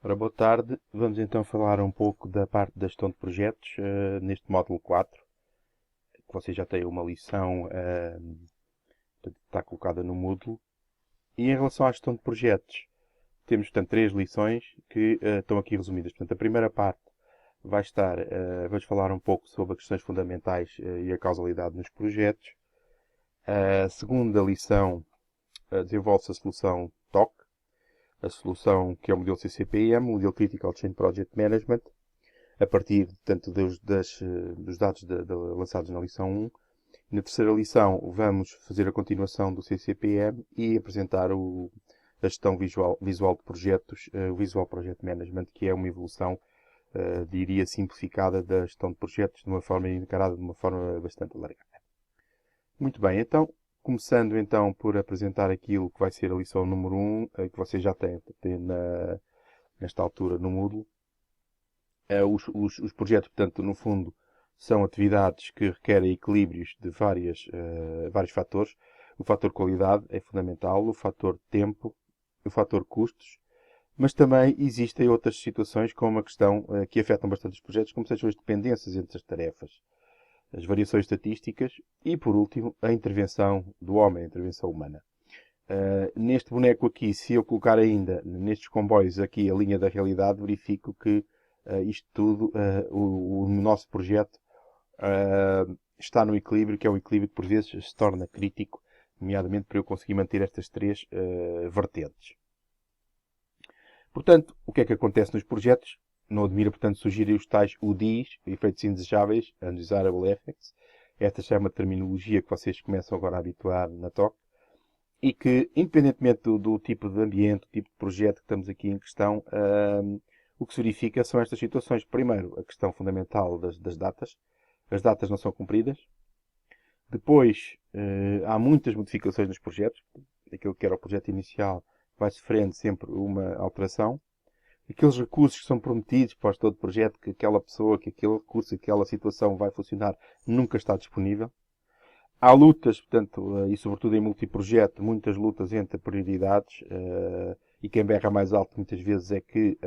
Ora, boa tarde. Vamos então falar um pouco da parte da gestão de projetos neste módulo 4, que vocês já têm uma lição que está colocada no Moodle. E em relação à gestão de projetos, temos, portanto, três lições que estão aqui resumidas. Portanto, a primeira parte vai estar, vamos falar um pouco sobre as questões fundamentais e a causalidade nos projetos. A segunda lição desenvolve-se a solução TOC, a solução que é o modelo CCPM, o modelo Critical Chain Project Management, a partir, portanto, dos dados lançados na lição 1. Na terceira lição, vamos fazer a continuação do CCPM e apresentar a gestão visual de projetos, o Visual Project Management, que é uma evolução, diria, simplificada da gestão de projetos, de uma forma encarada de uma forma bastante alargada. Muito bem, então, começando então por apresentar aquilo que vai ser a lição número 1, que vocês já têm nesta altura no Moodle. Os projetos, portanto, no fundo, são atividades que requerem equilíbrios de vários fatores. O fator qualidade é fundamental, o fator tempo, o fator custos, mas também existem outras situações como a questão que afetam bastante os projetos, como sejam as dependências entre as tarefas, as variações estatísticas e, por último, a intervenção do homem, a intervenção humana. Neste boneco aqui, se eu colocar ainda nestes comboios aqui a linha da realidade, verifico que isto tudo, o nosso projeto está no equilíbrio, que é um equilíbrio que por vezes se torna crítico, nomeadamente para eu conseguir manter estas três vertentes. Portanto, o que é que acontece nos projetos? Não admira, portanto, surgirem os tais UDIs, efeitos indesejáveis, Undesirable Effects. Esta já é uma terminologia que vocês começam agora a habituar na TOC e que, independentemente do tipo de ambiente, do tipo de projeto que estamos aqui em questão, o que se verifica são estas situações. Primeiro, a questão fundamental das datas. As datas não são cumpridas. Depois, há muitas modificações nos projetos. Aquilo que era o projeto inicial vai sofrendo sempre uma alteração. Aqueles recursos que são prometidos para todo projeto, que aquela pessoa, que aquele recurso, que aquela situação vai funcionar, nunca está disponível. Há lutas, portanto, e sobretudo em multiprojeto, muitas lutas entre prioridades, e quem berra mais alto muitas vezes é que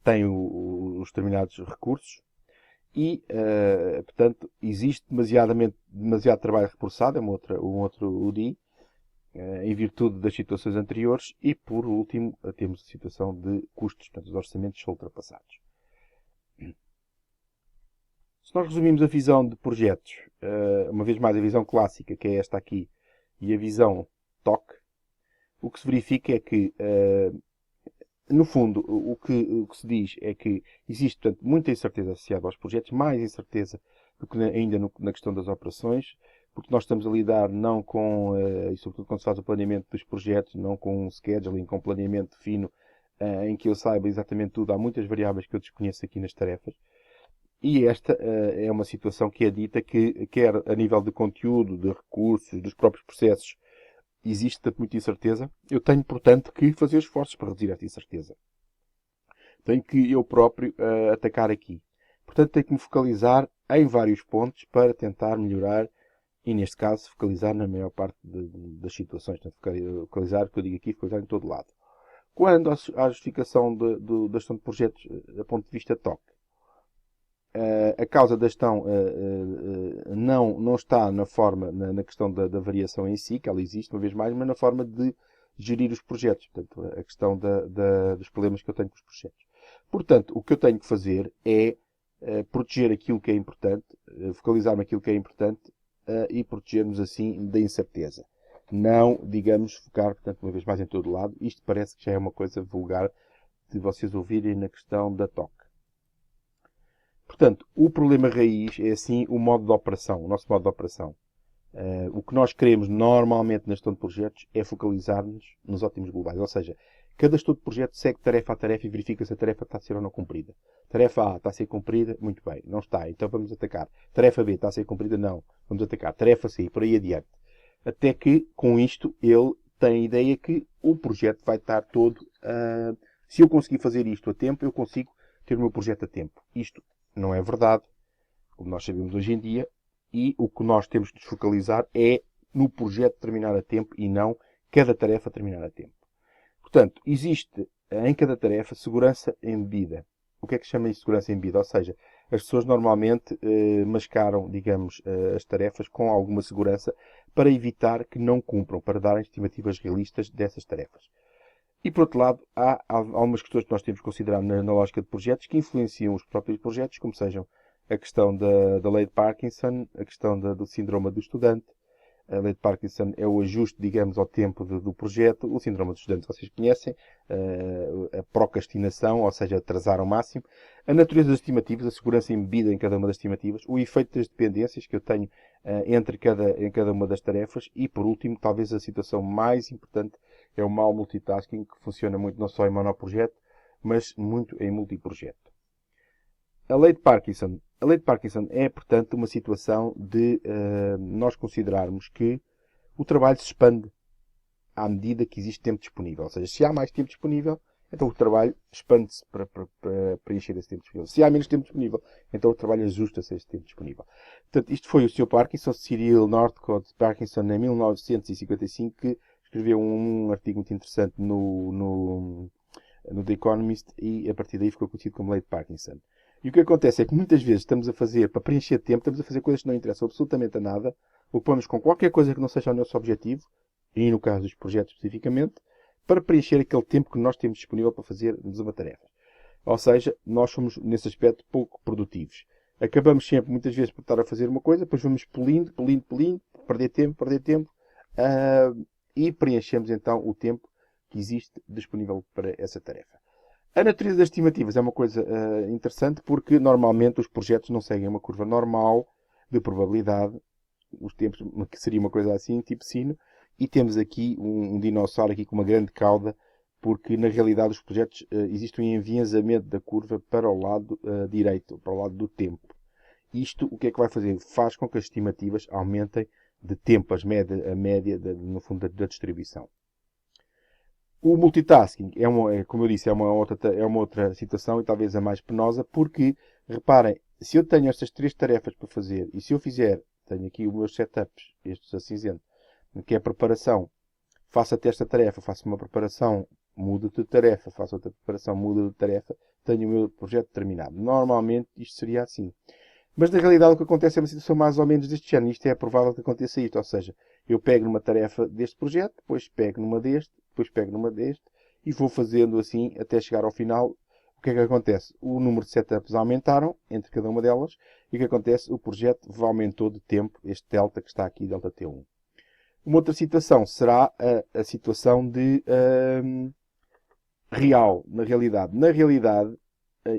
tem os determinados recursos. E, portanto, existe demasiado trabalho reforçado, é um outro UDI, em virtude das situações anteriores. E, por último, temos a situação de custos, portanto, os orçamentos são ultrapassados. Se nós resumimos a visão de projetos, uma vez mais a visão clássica, que é esta aqui, e a visão TOC, o que se verifica é que, no fundo, o que se diz é que existe, portanto, muita incerteza associada aos projetos, mais incerteza do que ainda na questão das operações, porque nós estamos a lidar não com, e sobretudo quando se faz o planeamento dos projetos, não com um scheduling, com um planeamento fino, em que eu saiba exatamente tudo. Há muitas variáveis que eu desconheço aqui nas tarefas. E esta é uma situação que é dita que, quer a nível de conteúdo, de recursos, dos próprios processos, existe muita incerteza. Eu tenho, portanto, que fazer esforços para reduzir esta incerteza. Tenho que eu próprio atacar aqui. Portanto, tenho que me focalizar em vários pontos para tentar melhorar e, neste caso, focalizar na maior parte das situações. Portanto, focalizar, o que eu digo aqui, focalizar em todo lado. Quando à justificação da gestão de projetos, do ponto de vista TOC, a causa da gestão não está na questão da variação em si, que ela existe, uma vez mais, mas na forma de gerir os projetos. Portanto, a questão dos problemas que eu tenho com os projetos. Portanto, o que eu tenho que fazer é proteger aquilo que é importante, focalizar naquilo que é importante e proteger-nos assim da incerteza. Não, digamos, focar, portanto, uma vez mais em todo lado. Isto parece que já é uma coisa vulgar de vocês ouvirem na questão da TOC. Portanto, o problema raiz é assim o modo de operação, o nosso modo de operação. O que nós queremos normalmente na gestão de projetos é focalizar-nos nos ótimos globais. Ou seja, cada gestor de projeto segue tarefa a tarefa e verifica se a tarefa está a ser ou não cumprida. Tarefa A está a ser cumprida, muito bem. Não está, então vamos atacar. Tarefa B está a ser cumprida, não. Vamos atacar. Tarefa C, por aí adiante. Até que, com isto, ele tem a ideia que o projeto vai estar todo... se eu conseguir fazer isto a tempo, eu consigo ter o meu projeto a tempo. Isto não é verdade, como nós sabemos hoje em dia, e o que nós temos de nos focalizar é no projeto terminar a tempo e não cada tarefa terminar a tempo. Portanto, existe em cada tarefa, segurança embebida. O que é que se chama de segurança embebida? Ou seja, as pessoas normalmente mascaram, digamos, as tarefas com alguma segurança para evitar que não cumpram, para darem estimativas realistas dessas tarefas. E, por outro lado, há algumas questões que nós temos que considerar na lógica de projetos que influenciam os próprios projetos, como sejam a questão da lei de Parkinson, a questão do síndrome do estudante. A lei de Parkinson é o ajuste, digamos, ao tempo do projeto. O síndrome do estudante vocês conhecem. A procrastinação, ou seja, atrasar ao máximo. A natureza das estimativas, a segurança embebida em cada uma das estimativas. O efeito das dependências que eu tenho em cada uma das tarefas. E, por último, talvez a situação mais importante é o mau multitasking, que funciona muito não só em monoprojeto, mas muito em multiprojeto. A lei de Parkinson. A lei de Parkinson é, portanto, uma situação de nós considerarmos que o trabalho se expande à medida que existe tempo disponível. Ou seja, se há mais tempo disponível, então o trabalho expande-se para preencher esse tempo disponível. Se há menos tempo disponível, então o trabalho ajusta-se a esse tempo disponível. Portanto, isto foi o Sr. Parkinson, Cyril Northcote Parkinson, em 1955, que escreveu um artigo muito interessante no The Economist e a partir daí ficou conhecido como lei de Parkinson. E o que acontece é que muitas vezes estamos a fazer, para preencher tempo, estamos a fazer coisas que não interessam absolutamente a nada, ocupamos com qualquer coisa que não seja o nosso objetivo, e no caso dos projetos especificamente, para preencher aquele tempo que nós temos disponível para fazermos uma tarefa. Ou seja, nós somos, nesse aspecto, pouco produtivos. Acabamos sempre, muitas vezes, por estar a fazer uma coisa, depois vamos polindo, perder tempo, e preenchemos então o tempo que existe disponível para essa tarefa. A natureza das estimativas é uma coisa interessante porque normalmente os projetos não seguem uma curva normal de probabilidade, os tempos, que seria uma coisa assim, tipo sino, e temos aqui um dinossauro aqui com uma grande cauda, porque na realidade os projetos existe um enviesamento da curva para o lado direito, para o lado do tempo. Isto o que é que vai fazer? Faz com que as estimativas aumentem de tempo, a média no fundo da distribuição. O multitasking como eu disse, é uma outra situação e talvez a mais penosa, porque, reparem, se eu tenho estas três tarefas para fazer e se eu fizer, tenho aqui os meus setups, estes a cinzento, que é a preparação, faço até esta tarefa, faço uma preparação, mudo de tarefa, faço outra preparação, mudo de tarefa, tenho o meu projeto terminado. Normalmente isto seria assim. Mas na realidade o que acontece é uma situação mais ou menos deste género. Isto é provável que aconteça isto. Ou seja, eu pego numa tarefa deste projeto, depois pego numa deste, depois pego numa deste e vou fazendo assim até chegar ao final. O que é que acontece? O número de setups aumentaram entre cada uma delas e o que acontece? O projeto aumentou de tempo, este delta que está aqui, delta T1. Uma outra situação será a situação de real, na realidade. Na realidade,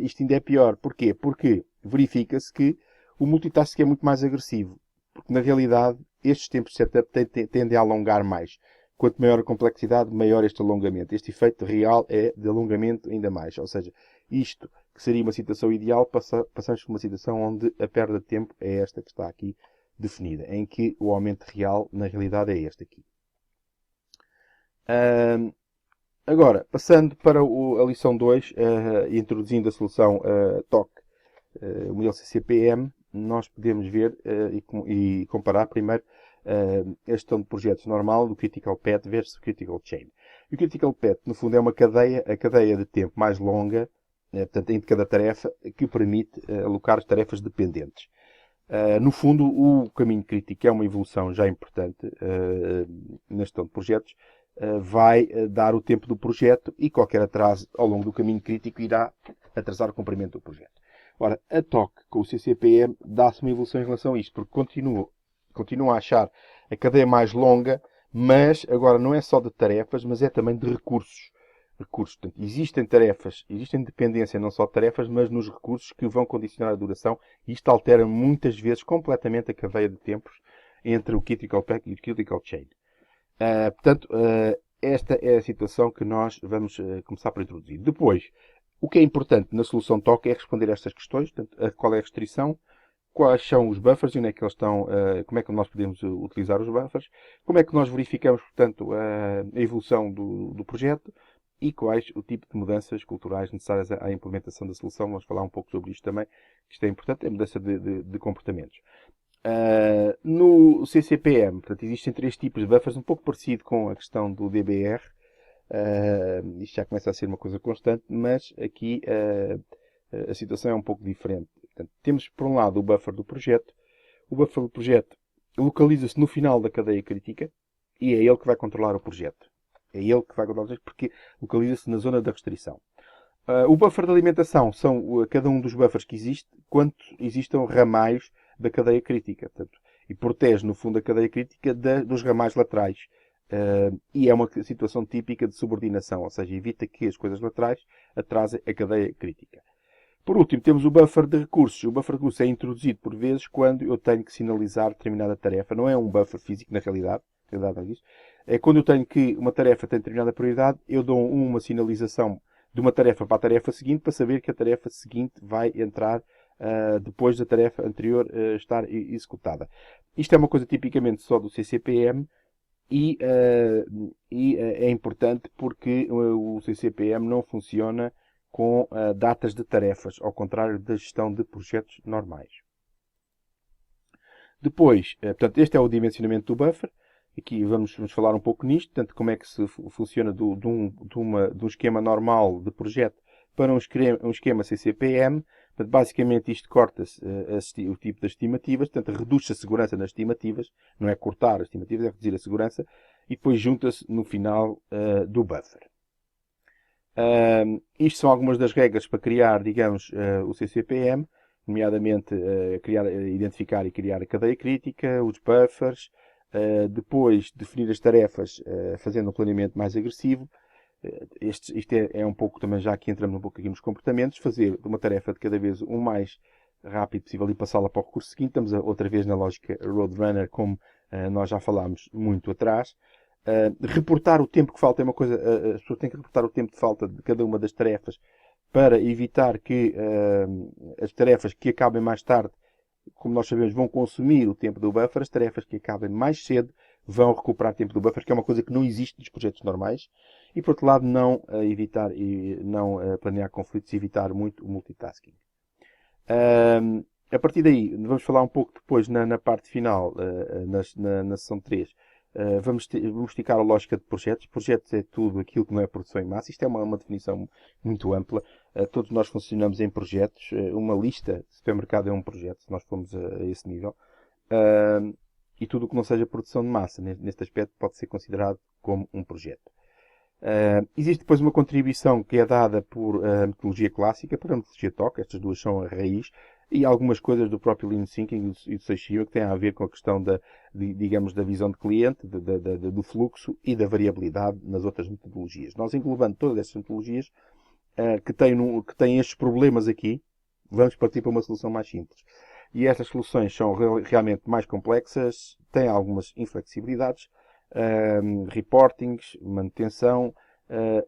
isto ainda é pior. Porquê? Porque verifica-se que o multitasking é muito mais agressivo. Porque, na realidade, estes tempos de setup tendem a alongar mais. Quanto maior a complexidade, maior este alongamento. Este efeito real é de alongamento ainda mais. Ou seja, isto que seria uma situação ideal, passamos por uma situação onde a perda de tempo é esta que está aqui definida. Em que o aumento real, na realidade, é este aqui. Agora, passando para a lição 2, introduzindo a solução TOC, o modelo CCPM, nós podemos ver e comparar primeiro a gestão de projetos normal do Critical Path versus Critical Chain. E o Critical Path, no fundo, é a cadeia de tempo mais longa, portanto, entre cada tarefa, que permite alocar as tarefas dependentes. No fundo, o caminho crítico é uma evolução já importante na gestão de projetos, vai dar o tempo do projeto e qualquer atraso ao longo do caminho crítico irá atrasar o cumprimento do projeto. Ora, a TOC com o CCPM dá-se uma evolução em relação a isto, porque continua a achar a cadeia mais longa, mas agora não é só de tarefas, mas é também de recursos. Portanto, existem tarefas, existem dependência não só de tarefas, mas nos recursos que vão condicionar a duração, e isto altera muitas vezes completamente a cadeia de tempos entre o Critical Path e o Critical Chain. Portanto, esta é a situação que nós vamos começar por introduzir. Depois, o que é importante na solução TOC é responder a estas questões. Portanto, qual é a restrição, quais são os buffers e onde é que eles estão, como é que nós podemos utilizar os buffers, como é que nós verificamos, portanto, a evolução do projeto e quais o tipo de mudanças culturais necessárias à implementação da solução. Vamos falar um pouco sobre isto também. Isto é importante, é a mudança de comportamentos. No CCPM, portanto, existem três tipos de buffers, um pouco parecido com a questão do DBR. Isto já começa a ser uma coisa constante, mas aqui a situação é um pouco diferente. Portanto, temos, por um lado, o buffer do projeto. O buffer do projeto localiza-se no final da cadeia crítica e é ele que vai controlar o projeto. É ele que vai controlar o projeto porque localiza-se na zona da restrição. O buffer de alimentação são cada um dos buffers que existe, quando existam ramais da cadeia crítica. Portanto, e protege, no fundo, a cadeia crítica dos ramais laterais. E é uma situação típica de subordinação, ou seja, evita que as coisas laterais atrasem a cadeia crítica. Por último, temos o buffer de recursos. O buffer de recursos é introduzido por vezes quando eu tenho que sinalizar determinada tarefa. Não é um buffer físico, na realidade. Na realidade não é isso. É quando eu tenho que uma tarefa tem determinada prioridade, eu dou uma sinalização de uma tarefa para a tarefa seguinte para saber que a tarefa seguinte vai entrar depois da tarefa anterior estar executada. Isto é uma coisa tipicamente só do CCPM e é importante porque o CCPM não funciona com datas de tarefas, ao contrário da gestão de projetos normais. Depois, portanto, este é o dimensionamento do buffer. Aqui vamos falar um pouco nisto, portanto, como é que se funciona de um esquema normal de projeto para um esquema CCPM. Portanto, basicamente isto corta-se o tipo das estimativas, portanto, reduz-se a segurança nas estimativas, não é cortar as estimativas, é reduzir a segurança, e depois junta-se no final do buffer. Isto são algumas das regras para criar, digamos, o CCPM, nomeadamente identificar e criar a cadeia crítica, os buffers, depois definir as tarefas fazendo um planeamento mais agressivo. Isto é um pouco também, já que entramos um pouco aqui nos comportamentos, fazer uma tarefa de cada vez o mais rápido possível e passá-la para o recurso seguinte. Estamos outra vez na lógica Roadrunner, como nós já falámos muito atrás. Reportar o tempo que falta é uma coisa, as pessoas têm que reportar o tempo de falta de cada uma das tarefas para evitar que as tarefas que acabem mais tarde, como nós sabemos, vão consumir o tempo do buffer. As tarefas que acabem mais cedo vão recuperar tempo do buffer, que é uma coisa que não existe nos projetos normais. E, por outro lado, não evitar e não planear conflitos e evitar muito o multitasking. A partir daí, vamos falar um pouco depois na parte final, na sessão 3. Vamos esticar a lógica de projetos. Projetos é tudo aquilo que não é produção em massa. Isto é uma definição muito ampla. Todos nós funcionamos em projetos. Uma lista de supermercado é um projeto, se nós formos a esse nível. E tudo o que não seja produção de massa, neste aspecto, pode ser considerado como um projeto. Existe depois uma contribuição que é dada por metodologia clássica, por a metodologia TOC. Estas duas são a raiz. E algumas coisas do próprio Lean Thinking e do Seix que têm a ver com a questão digamos, da visão de cliente, do fluxo e da variabilidade nas outras metodologias. Nós, englobando todas estas metodologias que têm estes problemas aqui, vamos partir para uma solução mais simples. E estas soluções são realmente mais complexas, têm algumas inflexibilidades, reportings, manutenção,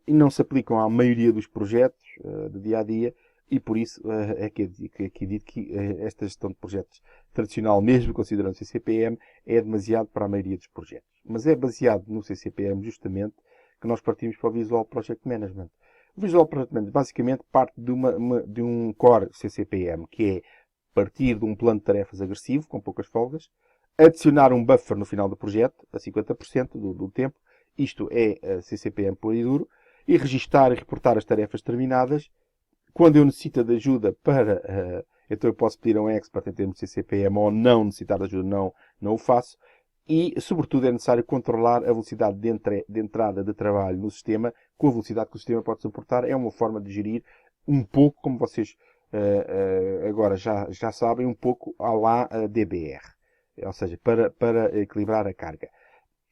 e não se aplicam à maioria dos projetos de dia a dia. E por isso é que digo que esta gestão de projetos tradicional, mesmo considerando o CCPM, é demasiado para a maioria dos projetos. Mas é baseado no CCPM, justamente, que nós partimos para o Visual Project Management. O Visual Project Management basicamente parte de um core CCPM, que é partir de um plano de tarefas agressivo, com poucas folgas, adicionar um buffer no final do projeto, a 50% do tempo, isto é CCPM puro e duro, e registar e reportar as tarefas terminadas. Quando eu necessito de ajuda então eu posso pedir a um expert em termos de CCPM, ou não necessitar de ajuda, não o faço. E, sobretudo, é necessário controlar a velocidade de entrada de trabalho no sistema com a velocidade que o sistema pode suportar. É uma forma de gerir um pouco, como vocês agora já sabem, um pouco à la DBR. Ou seja, para equilibrar a carga.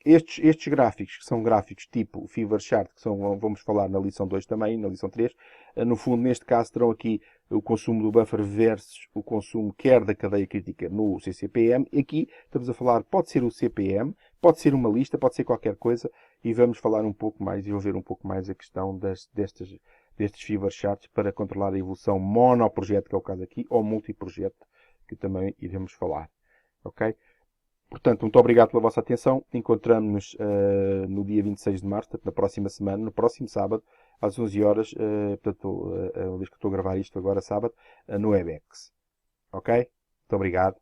Estes gráficos, que são gráficos tipo Fever Chart, que vamos falar na lição 2 também, na lição 3, no fundo, neste caso, terão aqui o consumo do buffer versus o consumo quer da cadeia crítica no CCPM. Aqui estamos a falar, pode ser o CPM, pode ser uma lista, pode ser qualquer coisa, e vamos falar um pouco mais, e vou ver um pouco mais a questão destes Fever Charts para controlar a evolução monoprojeto, que é o caso aqui, ou multiprojeto, que também iremos falar. Ok? Portanto, muito obrigado pela vossa atenção. Encontramos-nos no dia 26 de março, portanto, na próxima semana, no próximo sábado, às 11 horas, portanto, uma vez que estou a gravar isto agora, sábado, no Webex. Ok? Muito obrigado.